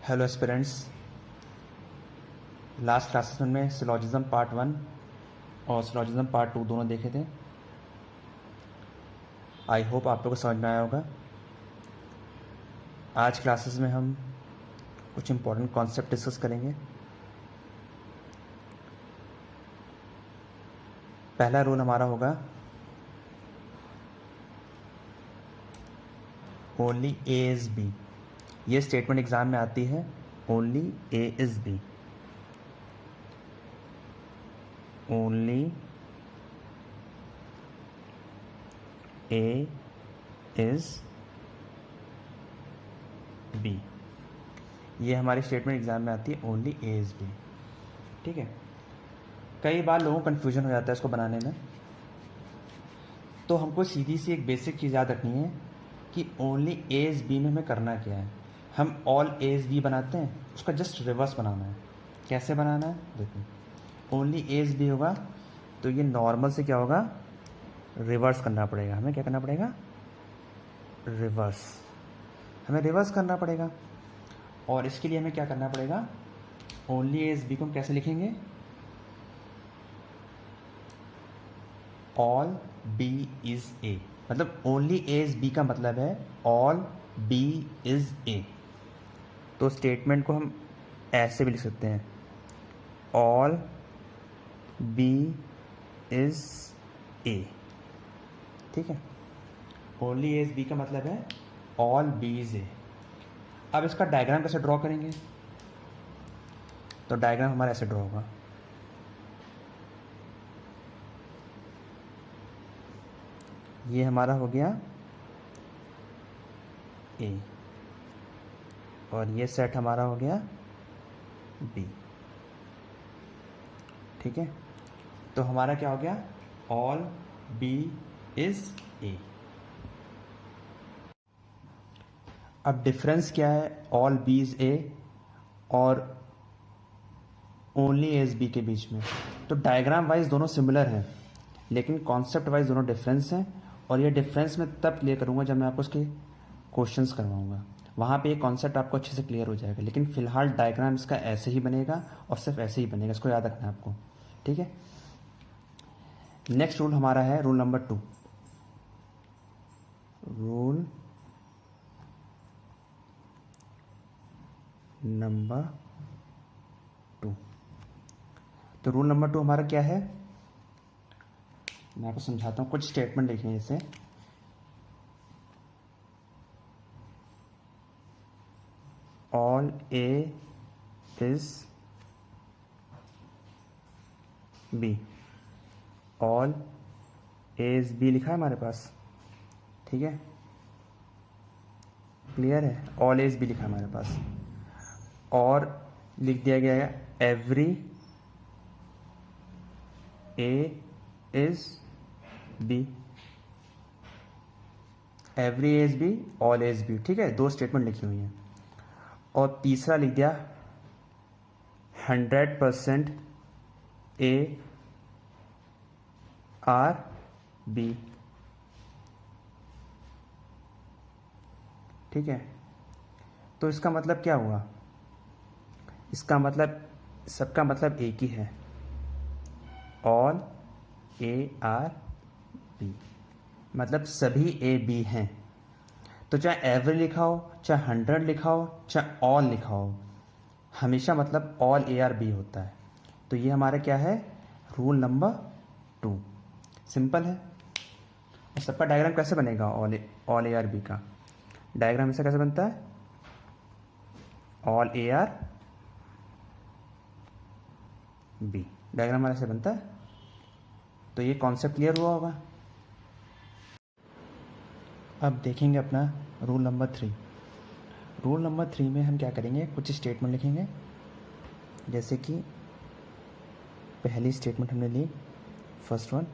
Hello aspirants, last classes में syllogism part 1 और syllogism part 2 दोनों देखे थे। आई होप आप लोगों को समझ में आया होगा। आज क्लासेस में हम कुछ इम्पोर्टेंट कॉन्सेप्ट डिस्कस करेंगे। पहला रूल हमारा होगा ओनली ए इज़ बी। ये स्टेटमेंट एग्ज़ाम में आती है, only A is B, only A is B. ये हमारी स्टेटमेंट एग्ज़ाम में आती है, ओनली ए इज़ बी। ठीक है। कई बार लोगों को कन्फ्यूजन हो जाता है इसको बनाने में, तो हमको सीधी सी एक बेसिक चीज़ याद रखनी है कि ओनली ए इज़ बी में हमें करना क्या है। हम ऑल ए इज़ बी बनाते हैं, उसका जस्ट रिवर्स बनाना है। कैसे बनाना है देखो, ओनली ए इज़ बी होगा तो ये नॉर्मल से क्या होगा, रिवर्स करना पड़ेगा। हमें क्या करना पड़ेगा, रिवर्स। हमें रिवर्स करना पड़ेगा। और इसके लिए हमें क्या करना पड़ेगा, ओनली ए इज़ बी को हम कैसे लिखेंगे, ऑल बी इज़ ए। मतलब ओनली ए इज़ बी का मतलब है ऑल बी इज़ ए। तो स्टेटमेंट को हम ऐसे भी लिख सकते हैं, ऑल बी इज़ ए। ठीक है। ओनली ए इज़ बी का मतलब है ऑल बी इज़ ए। अब इसका डायग्राम कैसे ड्रॉ करेंगे, तो डायग्राम हमारा ऐसे ड्रॉ होगा। ये हमारा हो गया ए और ये सेट हमारा हो गया बी। ठीक है। तो हमारा क्या हो गया, ऑल बी इज ए। अब डिफरेंस क्या है ऑल बी इज ए और ओनली ए इज बी के बीच में। तो डायग्राम वाइज दोनों सिमिलर हैं, लेकिन कॉन्सेप्ट वाइज दोनों डिफरेंस हैं। और ये डिफरेंस मैं तब क्लियर करूँगा जब मैं आपको उसके क्वेश्चंस करवाऊँगा। वहाँ पे ये कॉन्सेप्ट आपको अच्छे से क्लियर हो जाएगा। लेकिन फिलहाल डायग्राम इसका ऐसे ही बनेगा और सिर्फ ऐसे ही बनेगा, इसको याद रखना है आपको। ठीक है। नेक्स्ट रूल हमारा है रूल नंबर 2। Rule number 2। तो रूल नंबर 2 हमारा क्या है, मैं आपको समझाता हूँ। कुछ स्टेटमेंट लिखे हैं इसे, all A is B, all A is B लिखा है हमारे पास। ठीक है, क्लियर है, ऑल ए इज बी लिखा है हमारे पास। और लिख दिया गया है every A is B, every A is B, all A is B. ठीक है, दो स्टेटमेंट लिखी हुई हैं। और तीसरा लिख दिया 100% ए आर बी। ठीक है। तो इसका मतलब क्या हुआ, इसका मतलब सबका मतलब एक ही है, ऑल ए आर बी, मतलब सभी ए बी हैं। तो चाहे एवरी लिखा हो, चाहे 100 लिखा हो, चाहे ऑल लिखा हो, हमेशा मतलब ऑल ए आर बी होता है। तो ये हमारा क्या है, रूल नंबर 2। सिंपल है। और सबका डायग्राम कैसे बनेगा, ऑल ए आर बी का डायग्राम ऐसा कैसे बनता है, all A are B, diagram हमारा ऐसे बनता है। तो ये कॉन्सेप्ट क्लियर हुआ होगा। अब देखेंगे अपना रूल नंबर 3। रूल नंबर 3 में हम क्या करेंगे, कुछ स्टेटमेंट लिखेंगे। जैसे कि पहली स्टेटमेंट हमने ली, first one,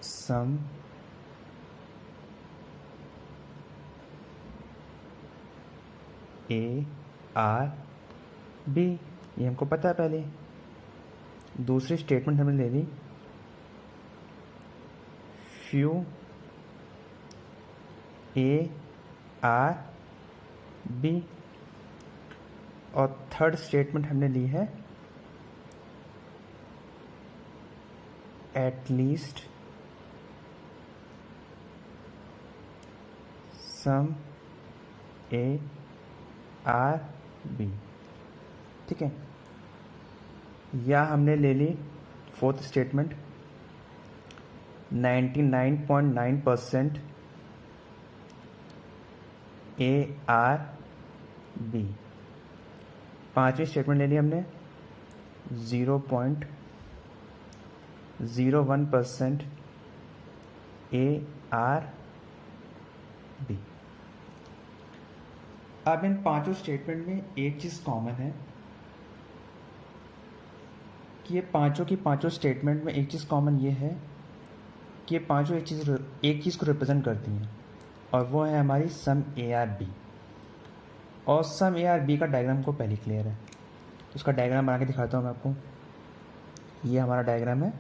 some A are B, ये हमको पता है पहले। दूसरी स्टेटमेंट हमने ले ली, फ्यू ए आर बी, और थर्ड स्टेटमेंट हमने ली है at least some A are B. ठीक है, या हमने ले ली fourth statement 99.9% A are B. पांचवी स्टेटमेंट ले ली हमने 0.01% ए आर बी। अब इन पांचों स्टेटमेंट में एक चीज़ कॉमन है कि ये पांचों की पांचों स्टेटमेंट में एक चीज़ कॉमन ये है कि ये पांचों एक चीज़ को रिप्रेजेंट करती हैं, और वो है हमारी सम ए आर बी। और सम ए आर बी का डायग्राम को पहले क्लियर है, तो उसका डायग्राम बना के दिखाता हूँ मैं आपको। ये हमारा डायग्राम है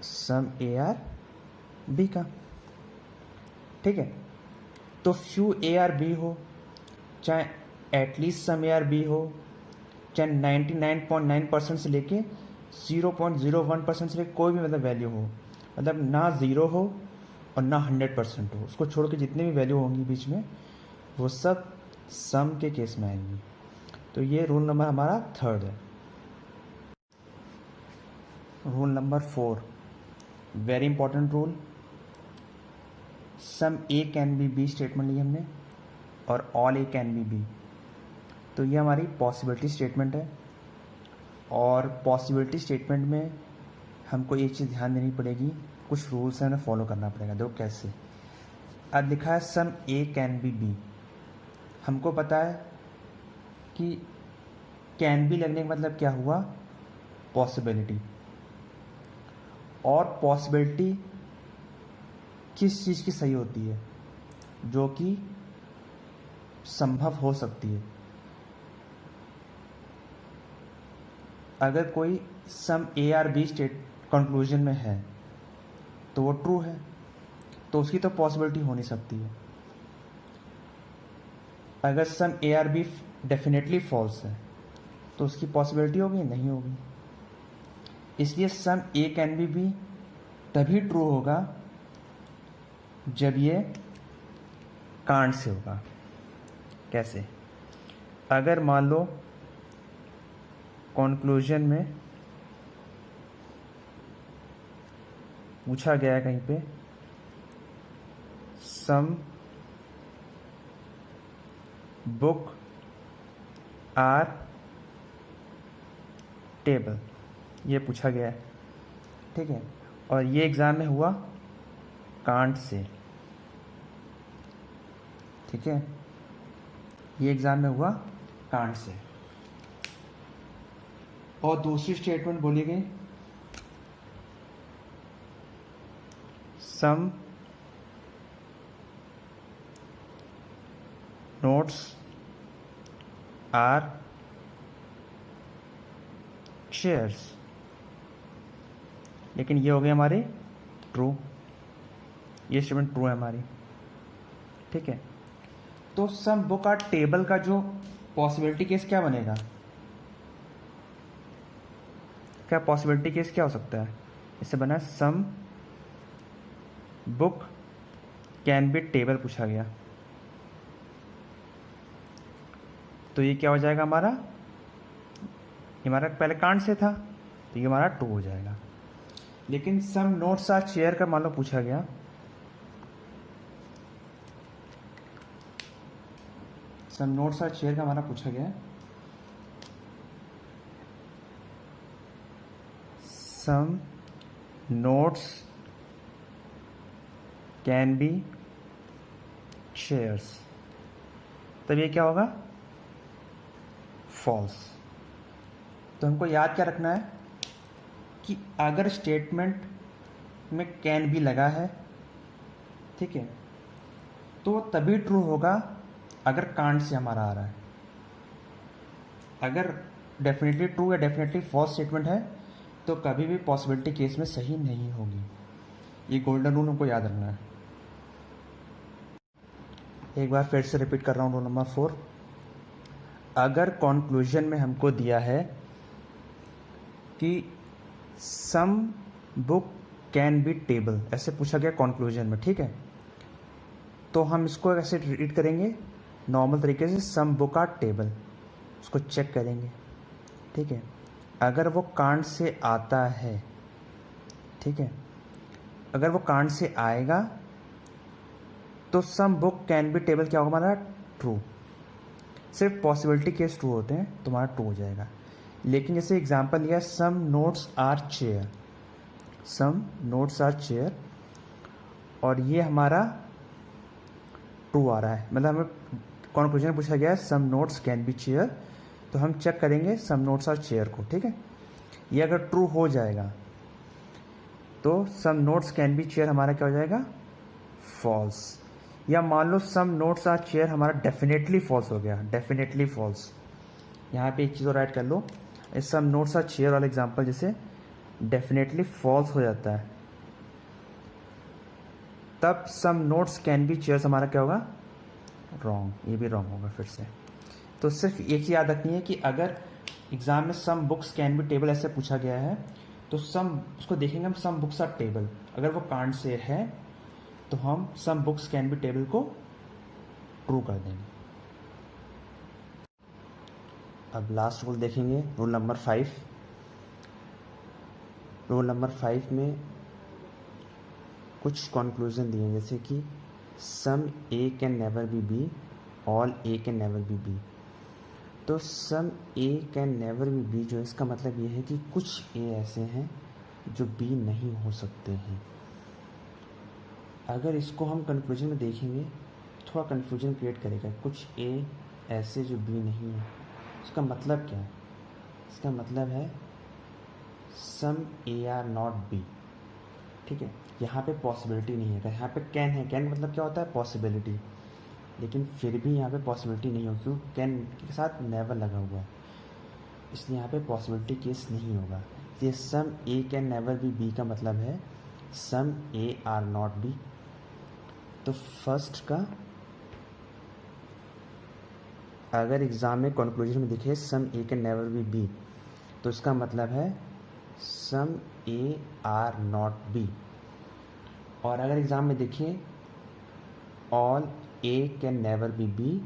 सम ए आर बी का। ठीक है, तो फ्यू ए आर बी हो, चाहे at least some A are B हो, चाहे 99.9% से लेके 0.01% से लेके कोई भी मतलब वैल्यू हो, मतलब ना ज़ीरो हो और ना 100% हो, उसको छोड़ के जितनी भी वैल्यू होंगी बीच में वो सब सम के केस में आएंगी। तो ये रूल नंबर हमारा थर्ड है। Rule number 4, very important rule, some A can be B statement ली हमने, और all A can be B. तो ये हमारी पॉसिबिलिटी स्टेटमेंट है, और पॉसिबिलिटी स्टेटमेंट में हमको एक चीज़ ध्यान देनी पड़ेगी, कुछ रूल्स हैं हमें फॉलो करना पड़ेगा। देखो कैसे। अब लिखा है some A can be B, हमको पता है कि कैन बी लगने का मतलब क्या हुआ, पॉसिबिलिटी। और पॉसिबिलिटी किस चीज़ की सही होती है, जो कि संभव हो सकती है। अगर कोई some A are B state conclusion में है तो वो ट्रू है, तो उसकी तो पॉसिबिलिटी हो नहीं सकती है। अगर some A are B definitely false है तो उसकी पॉसिबिलिटी होगी, नहीं होगी। इसलिए some A can be B तभी ट्रू होगा जब ये कांट से होगा। कैसे? अगर मान लो कंक्लूजन में पूछा गया है कहीं पे सम बुक आर टेबल, ये पूछा गया है। ठीक है, और ये एग्ज़ाम में हुआ कांट से। ठीक है, ये एग्ज़ाम में हुआ कांट से। और दूसरी स्टेटमेंट बोली गई सम नोट्स आर शेयर्स, लेकिन ये हो गई हमारी ट्रू, ये स्टेटमेंट ट्रू है हमारी। ठीक है, तो सम बुक आर टेबल का जो पॉसिबिलिटी केस क्या बनेगा, क्या पॉसिबिलिटी केस क्या हो सकता है, इससे बना some book can be table पूछा गया, तो ये क्या हो जाएगा हमारा, ये हमारा पहले कांट से था तो ये हमारा ट्रू हो जाएगा। लेकिन सम नोट्स आर शेयर का मान लो पूछा गया, सम नोट्स आर शेयर का हमारा पूछा गया, some notes can be shares, तब ये क्या होगा, फॉल्स। तो हमको याद क्या रखना है कि अगर स्टेटमेंट में कैन बी लगा है, ठीक है, तो तभी ट्रू होगा अगर कांट से हमारा आ रहा है। अगर डेफिनेटली ट्रू या डेफिनेटली फॉल्स स्टेटमेंट है तो कभी भी पॉसिबिलिटी केस में सही नहीं होगी। ये गोल्डन रूल हमको याद रखना है। एक बार फिर से रिपीट कर रहा हूँ, रूल नंबर 4। अगर कॉन्क्लूजन में हमको दिया है कि some book can be table, ऐसे पूछा गया कॉन्क्लूजन में, ठीक है, तो हम इसको ऐसे रीड करेंगे नॉर्मल तरीके से, सम बुक आर टेबल, उसको चेक करेंगे, ठीक है। अगर वो कांड से आता है, ठीक है, अगर वो कांड से आएगा तो some book can be table क्या होगा हमारा, ट्रू। सिर्फ पॉसिबिलिटी केस ट्रू होते हैं, तुम्हारा ट्रू हो जाएगा। लेकिन जैसे एग्जांपल लिया, some notes are chair, some notes are chair, और ये हमारा ट्रू आ रहा है, मतलब हमें कॉन्क्लूजन में पूछा गया है some notes can be chair, तो हम चेक करेंगे सम नोट्स आर चेयर को, ठीक है। ये अगर ट्रू हो जाएगा तो some notes can be chair हमारा क्या हो जाएगा, फॉल्स। या मान लो सम नोट्स आर चेयर हमारा डेफिनेटली फॉल्स हो गया, डेफिनेटली फॉल्स। यहाँ पे एक चीज़ और ऐड कर लो, इस सम नोट्स आर चेयर वाला एग्जांपल जैसे डेफिनेटली फॉल्स हो जाता है, तब some notes can be chairs हमारा क्या होगा, रॉन्ग। ये भी रॉन्ग होगा फिर से। तो सिर्फ एक ही याद रखनी है कि अगर एग्जाम में some books can be table ऐसे पूछा गया है तो सम, उसको देखेंगे हम सम बुक्स आर टेबल, अगर वो कांड से है तो हम some books can be table को ट्रू कर देंगे। अब लास्ट रूल देखेंगे, रूल नंबर 5। रूल नंबर 5 में कुछ कंक्लूजन दिए हैं, जैसे कि some A can never be B, all A can never be B. तो some A can never be B जो है, इसका मतलब ये है कि कुछ ए ऐसे हैं जो बी नहीं हो सकते हैं। अगर इसको हम कंक्लूजन में देखेंगे, थोड़ा कन्फ्यूजन क्रिएट करेगा, कुछ ए ऐसे जो बी नहीं है, उसका मतलब क्या है, इसका मतलब है some A are not B, ठीक है। यहाँ पे पॉसिबिलिटी नहीं है, यहाँ पे कैन है, कैन मतलब क्या होता है, पॉसिबिलिटी, लेकिन फिर भी यहाँ पे पॉसिबिलिटी नहीं होगी क्योंकि कैन के साथ नेवर लगा हुआ है, इसलिए यहाँ पे पॉसिबिलिटी केस नहीं होगा। ये some A can never be B का मतलब है some A are not B. तो फर्स्ट का अगर एग्ज़ाम में कंक्लूजन में दिखे some A can never be B, तो इसका मतलब है some A are not B. और अगर एग्ज़ाम में देखिए all A can never be B,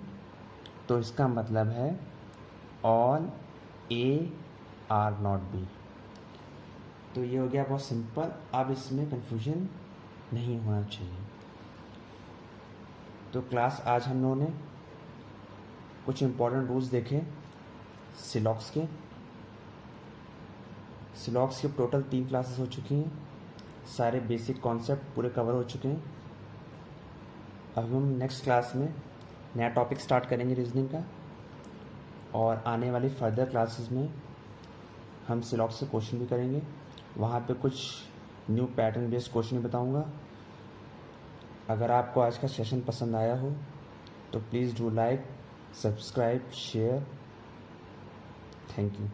तो इसका मतलब है all A are not B. तो ये हो गया बहुत सिंपल, अब इसमें कंफ्यूजन नहीं होना चाहिए। तो क्लास आज हम लोगों ने कुछ इम्पोर्टेंट रूल्स देखे सिलॉक्स के। सिलॉक्स के टोटल 3 क्लासेस हो चुकी हैं, सारे बेसिक कॉन्सेप्ट पूरे कवर हो चुके हैं। अब हम नेक्स्ट क्लास में नया टॉपिक स्टार्ट करेंगे रीजनिंग का, और आने वाली फर्दर क्लासेस में हम सिलॉक्स से क्वेश्चन भी करेंगे, वहाँ पे कुछ न्यू पैटर्न बेस्ड क्वेश्चन भी बताऊँगा। अगर आपको आज का सेशन पसंद आया हो तो please do like, subscribe, share. Thank you.